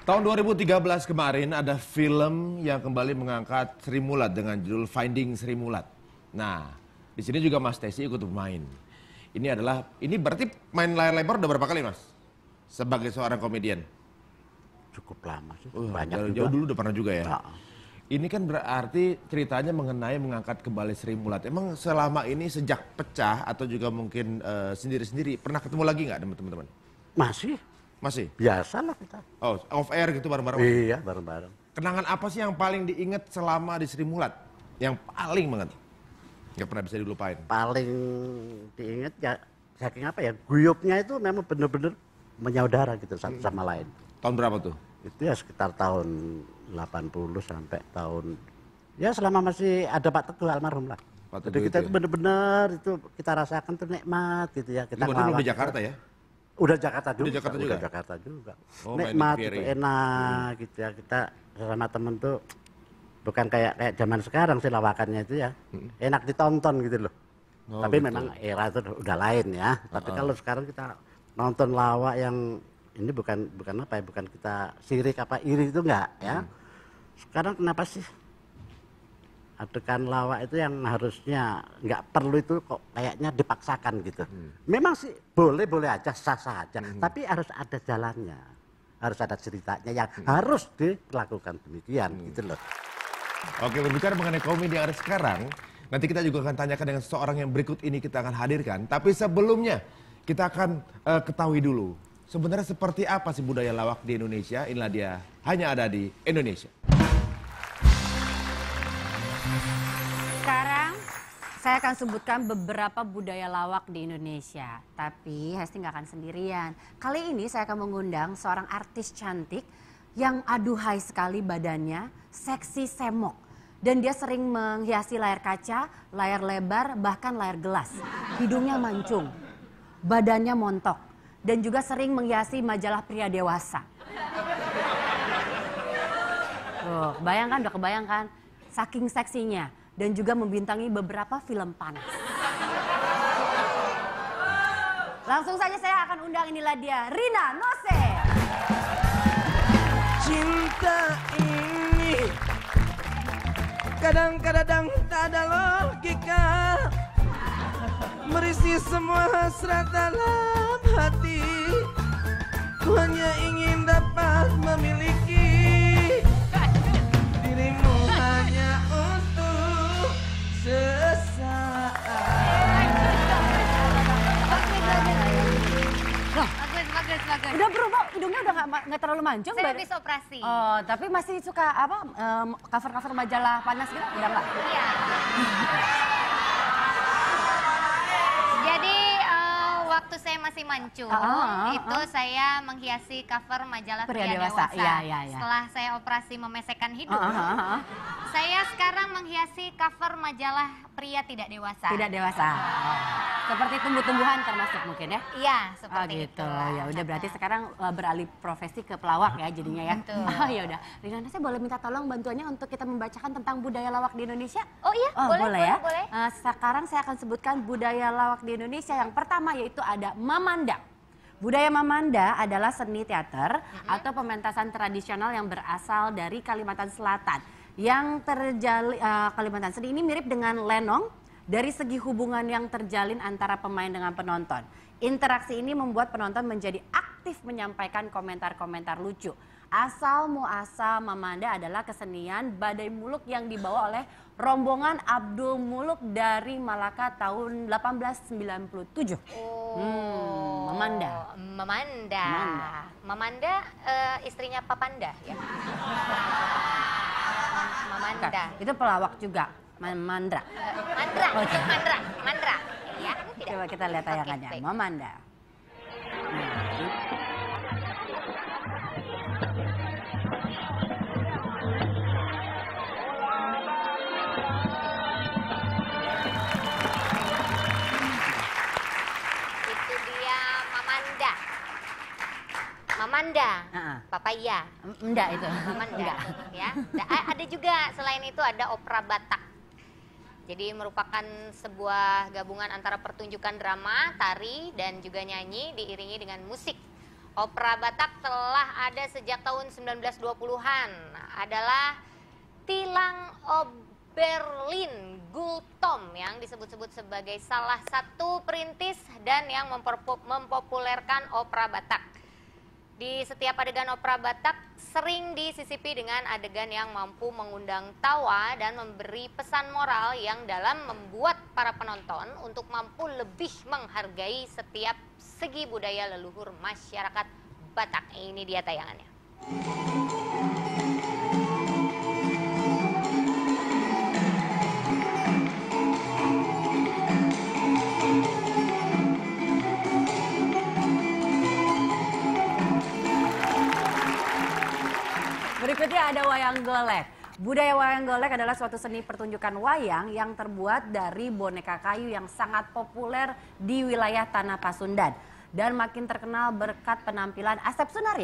Tahun 2013 kemarin ada film yang kembali mengangkat Sri Mulat dengan judul Finding Sri Mulat. Nah, di sini juga Mas Tessy ikut bermain. Ini berarti main layar lebar udah berapa kali, Mas? Sebagai seorang komedian. Cukup lama sih, banyak juga. Jauh dulu udah pernah juga ya? Ya. Ini kan berarti ceritanya mengenai mengangkat kembali Sri Mulat. Emang selama ini sejak pecah atau juga mungkin sendiri-sendiri pernah ketemu lagi nggak teman-teman? Masih. Masih? Biasalah kita. Oh, off air gitu bareng-bareng? Iya, bareng-bareng. Kenangan apa sih yang paling diingat selama di Sri Mulat? Yang paling banget? Nggak pernah bisa dilupain? Paling diingat ya, saking apa ya, guyupnya itu memang bener-bener menyaudara gitu satu sama lain. Tahun berapa tuh? Itu ya sekitar tahun 80 sampai tahun, ya selama masih ada Pak Teguh almarhum lah. Pak Jadi Teguh kita itu itu ya? bener-bener itu kita rasakan tuh nikmat gitu ya. Kita Itu berarti belum di ngelawak Jakarta itu. ya? Udah Jakarta juga. Udah Jakarta juga? Udah Jakarta juga. Oh, main di Nikmat, Pieri. itu enak gitu ya. Kita sama temen tuh bukan kayak zaman sekarang sih lawakannya itu ya. Enak ditonton gitu loh. Oh, Tapi gitu. memang era itu udah lain ya. Tapi kalau sekarang kita nonton lawak yang ini bukan apa ya, bukan kita sirik apa iri itu enggak ya. Sekarang kenapa sih adegan lawak itu yang harusnya nggak perlu itu kok kayaknya dipaksakan gitu. Memang sih boleh aja, sah-sah aja. Tapi harus ada jalannya. Harus ada ceritanya yang harus dilakukan demikian gitu loh. Oke, berbicara mengenai komedi yang ada sekarang, nanti kita juga akan tanyakan dengan seseorang yang berikut ini kita akan hadirkan. Tapi sebelumnya, kita akan ketahui dulu, sebenarnya seperti apa sih budaya lawak di Indonesia? Inilah dia, hanya ada di Indonesia. Sekarang saya akan sebutkan beberapa budaya lawak di Indonesia. Tapi Hesti nggak akan sendirian. Kali ini saya akan mengundang seorang artis cantik yang aduhai sekali badannya, seksi semok. Dan dia sering menghiasi layar kaca, layar lebar, bahkan layar gelas. Hidungnya mancung, badannya montok. Dan juga sering menghiasi majalah pria dewasa. Tuh, bayangkan, udah kebayangkan. Saking seksinya. Dan juga membintangi beberapa film panas. Langsung saja saya akan undang, inilah dia, Rina Nose. Cinta ini kadang-kadang tak ada logika, merisi semua hasrat dalam hati. Ku hanya ingin dapat memiliki dirimu hanya untuk sesaat. Bagus. Udah berubah, hidungnya udah nggak terlalu mancung. Saya habis operasi. Oh, tapi masih suka apa cover-cover majalah panas gitu? Udah nggak? Iya. Jadi waktu saya masih mancung, itu saya menghiasi cover majalah pria dewasa. Iya. Setelah saya operasi memesekkan hidung, saya sekarang menghiasi cover majalah pria tidak dewasa. Tidak dewasa. Seperti tumbuh-tumbuhan termasuk mungkin ya? Iya, seperti gitu. itu. Ya udah berarti sekarang beralih profesi ke pelawak ya jadinya ya. Betul. Oh ya udah. Rina, saya boleh minta tolong bantuannya untuk kita membacakan tentang budaya lawak di Indonesia? Oh iya, boleh ya. Boleh. Sekarang saya akan sebutkan budaya lawak di Indonesia. Yang pertama yaitu ada Mamanda. Budaya Mamanda adalah seni teater atau pementasan tradisional yang berasal dari Kalimantan Selatan. Yang terjalin Kalimantan seni ini mirip dengan lenong dari segi hubungan yang terjalin antara pemain dengan penonton. Interaksi ini membuat penonton menjadi aktif menyampaikan komentar-komentar lucu. Asal muasal Mamanda adalah kesenian badai muluk yang dibawa oleh rombongan Abdul Muluk dari Malaka tahun 1897. Mamanda istrinya Papanda ya. Mamanda. Itu pelawak juga, Mandra. Mandra. Ya, tidak. Coba kita lihat tayangannya, Oke, baik. Mamanda. Itu dia Mamanda. Papaya. Enggak itu. Mamanda. Ya. Ada juga selain itu ada opera Batak. Jadi merupakan sebuah gabungan antara pertunjukan drama, tari, dan juga nyanyi diiringi dengan musik. Opera Batak telah ada sejak tahun 1920-an. Adalah Tilang Oberlin Gultom yang disebut-sebut sebagai salah satu perintis dan yang mempopulerkan opera Batak. Di setiap adegan opera Batak sering disisipi dengan adegan yang mampu mengundang tawa dan memberi pesan moral yang dalam membuat para penonton untuk mampu lebih menghargai setiap segi budaya leluhur masyarakat Batak. Ini dia tayangannya. Berikutnya ada wayang golek. Budaya wayang golek adalah suatu seni pertunjukan wayang yang terbuat dari boneka kayu yang sangat populer di wilayah Tanah Pasundan. Dan makin terkenal berkat penampilan Asep Sunar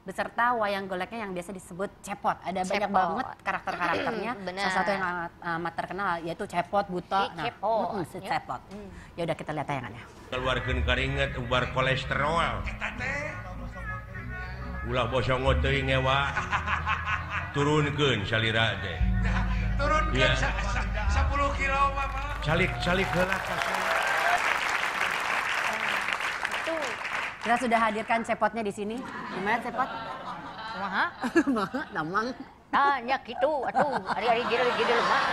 beserta wayang goleknya yang biasa disebut cepot. Ada banyak banget karakter-karakternya. Salah satu yang amat terkenal yaitu cepot, buto, si cepot. Ya udah kita lihat tayangannya. Keluarkan keringet ubar kolesterol. Ulah bosong teuing ngewa. Turunkeun salira teh. Turunkeun 10 kilo Bapak. Calik heula ka Kita sudah hadirkan cepotnya di sini. Gimana cepot? Kumaha? Namang. Tanya gitu, atuh. Ari-ari jadi lemah.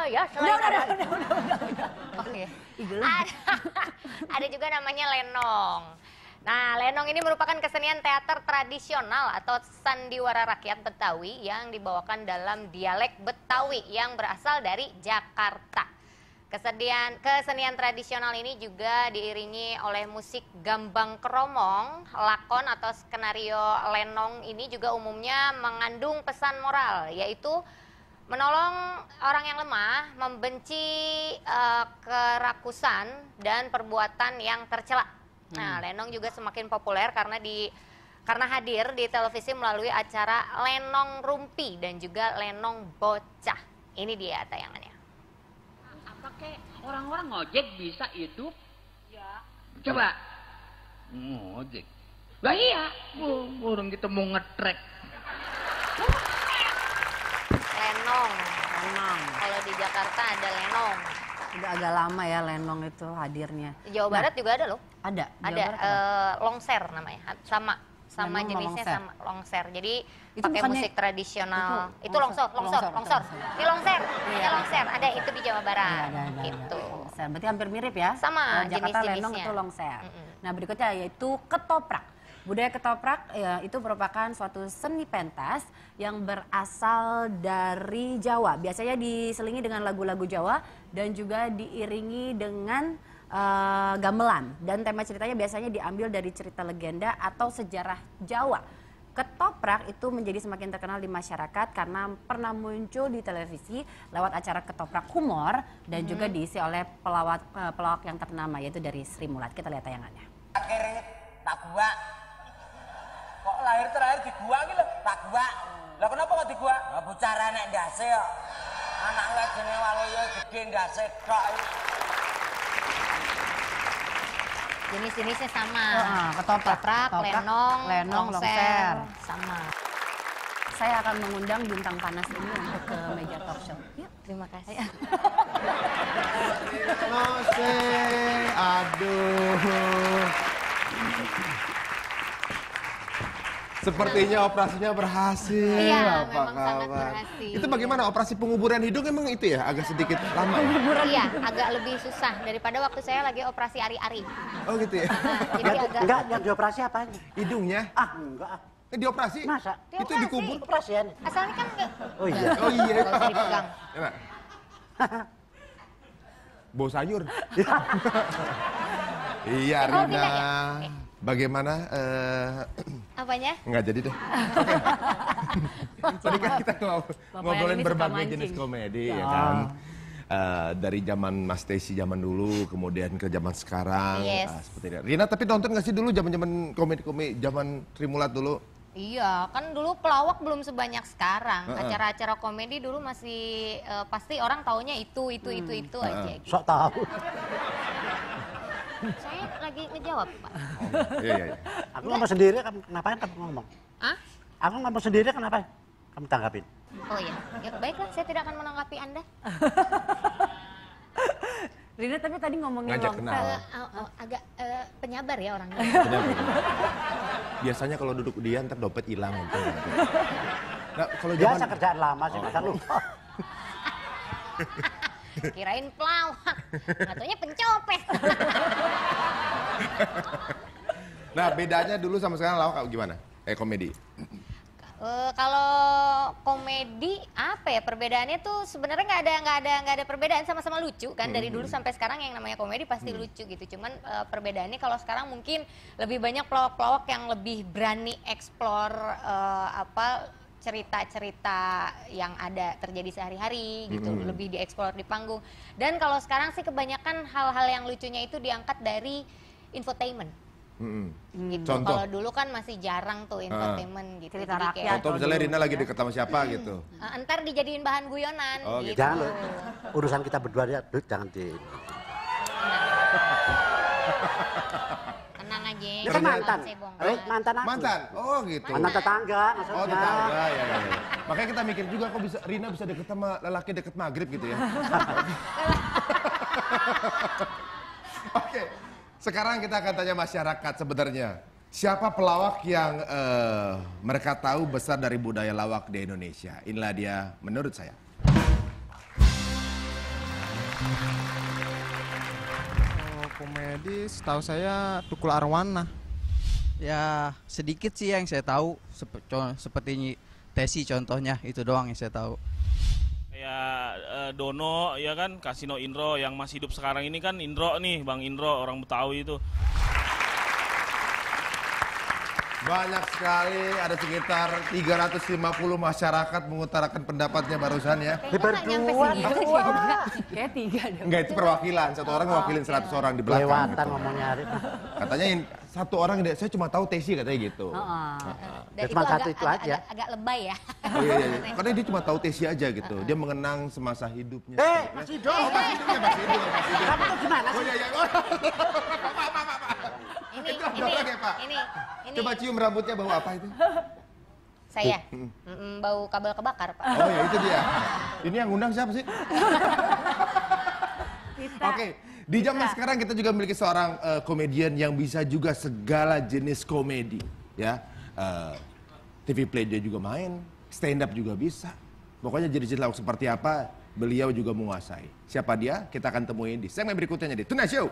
Ya selain Oke. Ada juga namanya lenong. Nah, lenong ini merupakan kesenian teater tradisional atau sandiwara rakyat Betawi yang dibawakan dalam dialek Betawi yang berasal dari Jakarta. Kesenian tradisional ini juga diiringi oleh musik gambang kromong. Lakon atau skenario lenong ini juga umumnya mengandung pesan moral, yaitu menolong orang yang lemah, membenci kerakusan dan perbuatan yang tercela. Nah, lenong juga semakin populer karena hadir di televisi melalui acara Lenong Rumpi dan juga Lenong Bocah. Ini dia tayangannya. Apa kek orang-orang ngojek bisa hidup? Ya. Coba. Ngojek. Lah iya, orang kita mau ngetrek. Lenong. Kalau di Jakarta ada lenong. Udah agak lama ya lenong itu hadirnya. Di Jawa Barat juga ada loh. Ada. Ada longser namanya. Sama Lenong jenisnya longser. sama longser. Jadi Itu pakai bukannya- musik tradisional. itu Itu longsor. longsor. Ini longser. Ini longser. Ada itu di Jawa Barat. Ada. Gitu. Longser. Berarti hampir mirip ya? Sama Kalau Jakarta jenis-jenisnya. lenong itu longser. Nah berikutnya yaitu ketoprak. Budaya ketoprak itu merupakan suatu seni pentas yang berasal dari Jawa. Biasanya diselingi dengan lagu-lagu Jawa dan juga diiringi dengan gamelan. Dan tema ceritanya biasanya diambil dari cerita legenda atau sejarah Jawa. Ketoprak itu menjadi semakin terkenal di masyarakat karena pernah muncul di televisi lewat acara ketoprak humor dan juga diisi oleh pelawak yang ternama yaitu dari Sri Mulat. Kita lihat tayangannya. Akhirnya tak gua. Kok lahir terakhir di gua gitu tak gua. Lah kenapa kok di gua? Lah bicara nek ndase kok. Anak wedene waloyo gede ndase kok. Jenis-jenisnya sama. Ketoprak, lenong, longser. Sama. Saya akan mengundang bintang panas ini untuk ke meja talk show. Yuk. Terima kasih. Nose, aduh. Sepertinya operasinya berhasil. Iya, Apa memang sangat kabar? berhasil. Itu bagaimana operasi penguburan hidung emang itu ya agak sedikit lama ya? Iya, agak lebih susah daripada waktu saya lagi operasi ari-ari. Oh gitu ya. Jadi agak Enggak, yang dioperasi apa? Hidungnya Enggak. dioperasi? Masa? Itu dikubur? Operasian. asalnya kan enggak. Oh iya. Oh iya. Nggak usah dipegang. Enak. Bau sayur. Iya, Oh, Rina. tidak ya? Oke. Bagaimana? Apanya? Nggak jadi deh. Oke. Tadi kan kita ngobrolin ini suka berbagai mancing. jenis komedi ya kan. Dari zaman Mas Tesi zaman dulu, kemudian ke zaman sekarang. Yes. Seperti itu. Rina, tapi nonton nggak sih dulu zaman-zaman komedi-komedi, zaman Sri Mulat dulu? Iya, kan dulu pelawak belum sebanyak sekarang. Acara-acara komedi dulu masih pasti orang taunya itu aja. Gitu. Sok tahu. Saya lagi ngejawab, Pak. Iya, iya, iya. Aku ngomong sendiri, kamu ngapain kamu ngomong? Hah? Aku ngomong sendiri, kenapa? Kamu tanggapin. Oh iya, ya, baiklah, saya tidak akan menanggapi Anda. Rina tapi tadi ngomongin Ngajak longsor. kenal. Agak penyabar ya orangnya. Benar, benar. Biasanya kalau duduk dia ntar dompet hilang. Nah, kalau Biasa zaman kerjaan lama sih, masa lupa. Kirain pelawak, nggak taunya pencopet. Nah, bedanya dulu sama sekarang lawak gimana? Komedi. Kalau komedi apa ya perbedaannya tuh sebenarnya nggak ada perbedaan, sama-sama lucu kan dari dulu sampai sekarang yang namanya komedi pasti lucu gitu. Cuman perbedaannya kalau sekarang mungkin lebih banyak pelawak-pelawak yang lebih berani explore cerita-cerita yang ada terjadi sehari-hari gitu, lebih dieksplor di panggung. Dan kalau sekarang sih kebanyakan hal-hal yang lucunya itu diangkat dari infotainment. Gitu. Contoh? Kalau dulu kan masih jarang tuh infotainment gitu. Cerita Jadi rakyat. kayak, Contoh misalnya Rina lagi deket sama siapa gitu. Entar dijadiin bahan guyonan Oh, gitu. gitu. Jangan loh, urusan kita berdua ya, jangan di... Tenang aja. Ya kan mantan, Saya bongkar. mantan aku. Mantan? Oh gitu. Mantan tetangga maksudnya. Oh tetangga, ya, ya, ya. Makanya kita mikir juga kok bisa Rina bisa deket sama lelaki deket maghrib gitu ya. Oke, sekarang kita akan tanya masyarakat sebenarnya. Siapa pelawak yang mereka tahu besar dari budaya lawak di Indonesia? Inilah dia menurut saya. Komedi setahu saya Tukul Arwana. Ya sedikit sih yang saya tahu, seperti Tesi contohnya, itu doang yang saya tahu. Kayak Dono ya kan, Kasino Indro yang masih hidup sekarang ini kan Indro nih, Bang Indro orang Betawi itu. Banyak sekali, ada sekitar 350 masyarakat mengutarakan pendapatnya barusan ya. Kayaknya nggak nyampe segitu. Kayak 3 deh. Enggak, itu perwakilan, satu orang mewakilin 100 orang di belakang. Lewatan gitu. ngomongnya Arif. Katanya satu orang, saya cuma tahu Tesi katanya gitu. Dan Ya, cuma satu itu aja. Agak lebay ya. Oh, iya, iya. Karena dia cuma tahu Tesi aja gitu. Dia mengenang semasa hidupnya. Masih hidup. Oh, masih hidupnya, masih hidup, masih hidup. Kamu tuh gimana Oh sih? iya, iya. Itu ada orang ya, Pak? Ini. Coba cium rambutnya bau apa itu? Saya. Bau kabel kebakar, Pak. Oh ya itu dia. Ini yang undang siapa sih? Oke, di zaman sekarang kita juga memiliki seorang komedian yang bisa juga segala jenis komedi, ya. TV play dia juga main, stand up juga bisa. Pokoknya jenis lauk seperti apa, beliau juga menguasai. Siapa dia? Kita akan temuin di segmen berikutnya di Tonight Show.